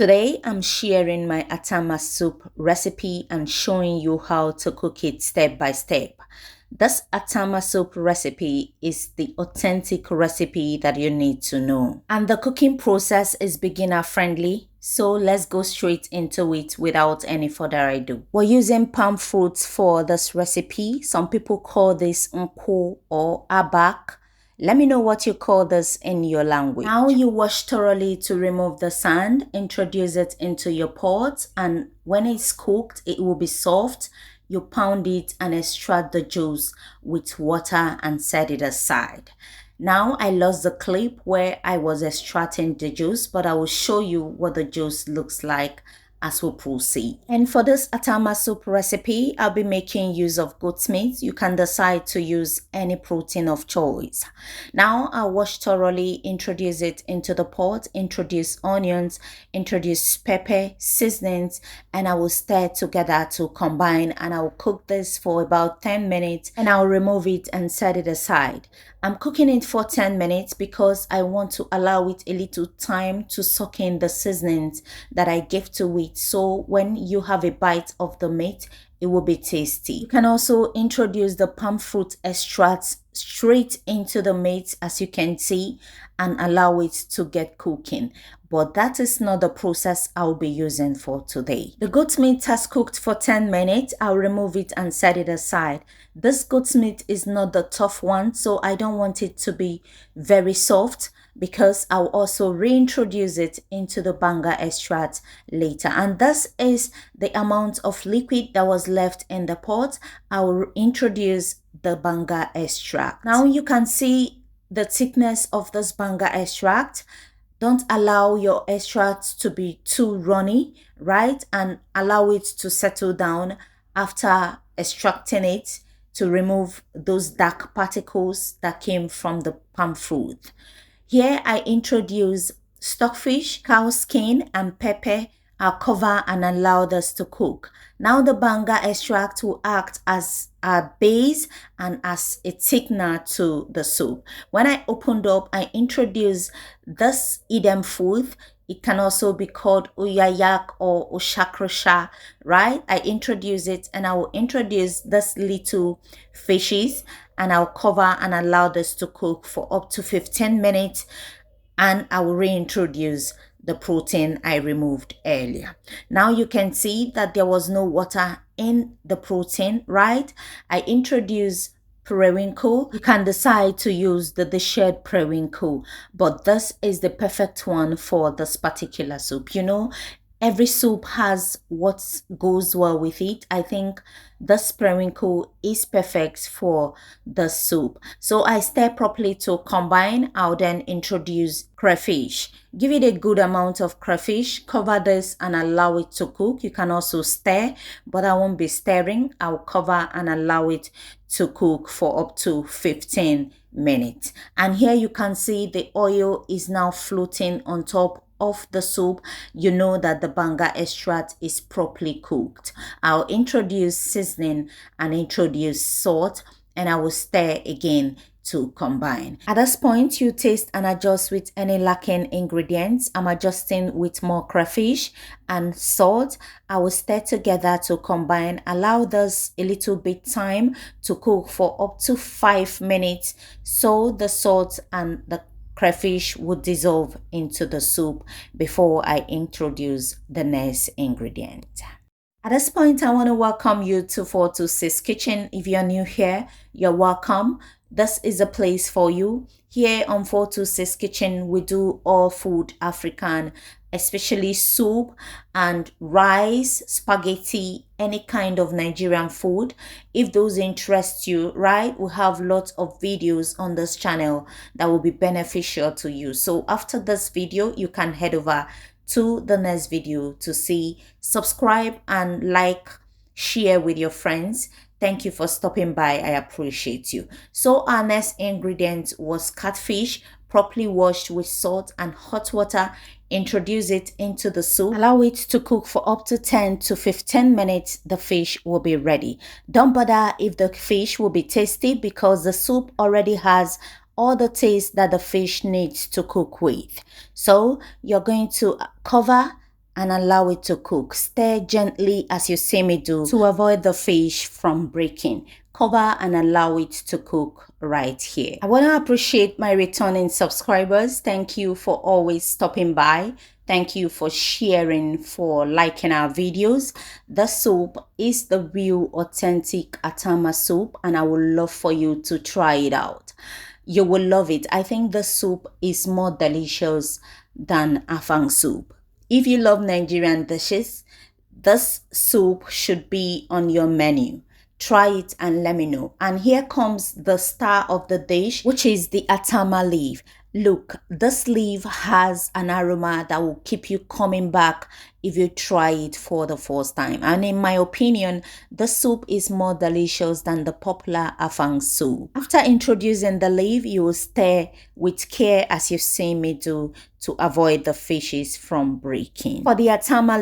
Today, I'm sharing my Atama soup recipe and showing you how to cook it step by step. This Atama soup recipe is the authentic recipe that you need to know. And the cooking process is beginner friendly, so let's go straight into it without any further ado. We're using palm fruits for this recipe. Some people call this unko or abak. Let me know what you call this in your language. Now you wash thoroughly to remove the sand, introduce it into your pot, and when it's cooked, it will be soft. You pound it and extract the juice with water and set it aside. Now I lost the clip where I was extracting the juice, but I will show you what the juice looks like as we proceed. And for this Atama soup recipe, I'll be making use of goat's meat. You can decide to use any protein of choice. Now I'll wash thoroughly, introduce it into the pot, introduce onions, introduce pepper, seasonings, and I will stir together to combine, and I will cook this for about 10 minutes and I'll remove it and set it aside. I'm cooking it for 10 minutes because I want to allow it a little time to soak in the seasonings that I gave to it. So when you have a bite of the meat, it will be tasty. You can also introduce the palm fruit extracts straight into the meat, as you can see, and allow it to get cooking. But that is not the process I'll be using for today. The goat meat has cooked for 10 minutes. I'll remove it and set it aside. This goat meat is not the tough one, so I don't want it to be very soft, because I'll also reintroduce it into the banga extract later. And this is the amount of liquid that was left in the pot. I will introduce the banga extract. Now you can see the thickness of this banga extract. Don't allow your extract to be too runny, right? And allow it to settle down after extracting it to remove those dark particles that came from the palm fruit. Here I introduce stockfish, cow skin, and pepper. I'll cover and allow this to cook. Now the banga extract will act as a base and as a thickener to the soup. When I opened up, I introduce this Idem food. It can also be called uyayak or ushakrusha, right? I introduce it and I will introduce this little fishes and I'll cover and allow this to cook for up to 15 minutes, and I will reintroduce the protein I removed earlier. Now you can see that there was no water in the protein, right? I introduced periwinkle. You can decide to use the shared periwinkle, but this is the perfect one for this particular soup. You know, every soup has what goes well with it. I think this periwinkle is perfect for the soup. So I stir properly to combine. I'll then introduce crayfish. Give it a good amount of crayfish. Cover this and allow it to cook. You can also stir, but I won't be stirring. I'll cover and allow it to cook for up to 15 minutes. And here you can see the oil is now floating on top of the soup. You know that the banga extract is properly cooked. I'll introduce seasoning and introduce salt, and I will stir again to combine. At this point, you taste and adjust with any lacking ingredients. I'm adjusting with more crayfish and salt. I will stir together to combine. Allow this a little bit time to cook for up to 5 minutes, so the salt and the crayfish would dissolve into the soup before I introduce the next ingredient. At this point, I want to welcome you to 426 Kitchen. If you're new here, you're welcome. This is a place for you. Here on 426 Kitchen, we do all food African, especially soup and rice, spaghetti, any kind of Nigerian food. If those interest you, right, we have lots of videos on this channel that will be beneficial to you. So after this video, you can head over to the next video to see, subscribe and like, share with your friends. Thank you for stopping by. I appreciate you. So our next ingredient was catfish, properly washed with salt and hot water. Introduce it into the soup. Allow it to cook for up to 10 to 15 minutes. The fish will be ready. Don't bother if the fish will be tasty, because the soup already has all the taste that the fish needs to cook with. So you're going to cover and allow it to cook. Stir gently as you see me do to avoid the fish from breaking. Cover and allow it to cook right here. I want to appreciate my returning subscribers. Thank you for always stopping by. Thank you for sharing, for liking our videos. The soup is the real authentic Atama soup, and I would love for you to try it out. You will love it. I think the soup is more delicious than afang soup. If you love Nigerian dishes, this soup should be on your menu. Try it and let me know. And here comes the star of the dish, which is the Atama leaf. Look, this leaf has an aroma that will keep you coming back if you try it for the first time. And in my opinion, the soup is more delicious than the popular afang soup. After introducing the leaf, you will stir with care as you see me do to avoid the fishes from breaking. For the Atama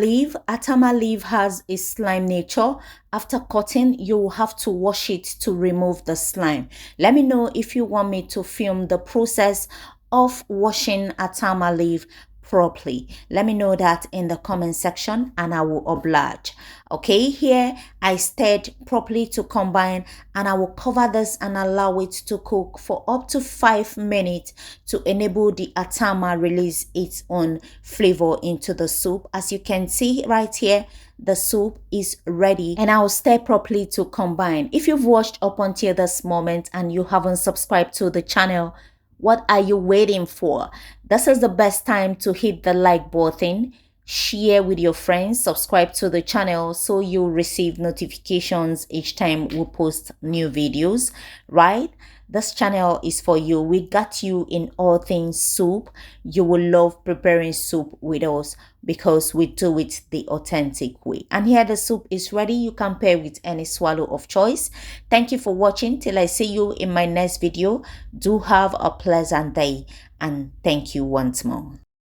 leaf has a slime nature. After cutting, you will have to wash it to remove the slime. Let me know if you want me to film the process of washing Atama leaf properly. Let me know that in the comment section and I will oblige. Okay, here I stirred properly to combine, and I will cover this and allow it to cook for up to 5 minutes to enable the Atama release its own flavor into the soup. As you can see right here, the soup is ready, and I'll stir properly to combine. If you've watched up until this moment and you haven't subscribed to the channel, what are you waiting for? This is the best time to hit the like button, share with your friends, subscribe to the channel so you'll receive notifications each time we post new videos, right? This channel is for you. We got you in all things soup. You will love preparing soup with us because we do it the authentic way. And here the soup is ready. You can pair with any swallow of choice. Thank you for watching. Till I see you in my next video. Do have a pleasant day, and thank you once more.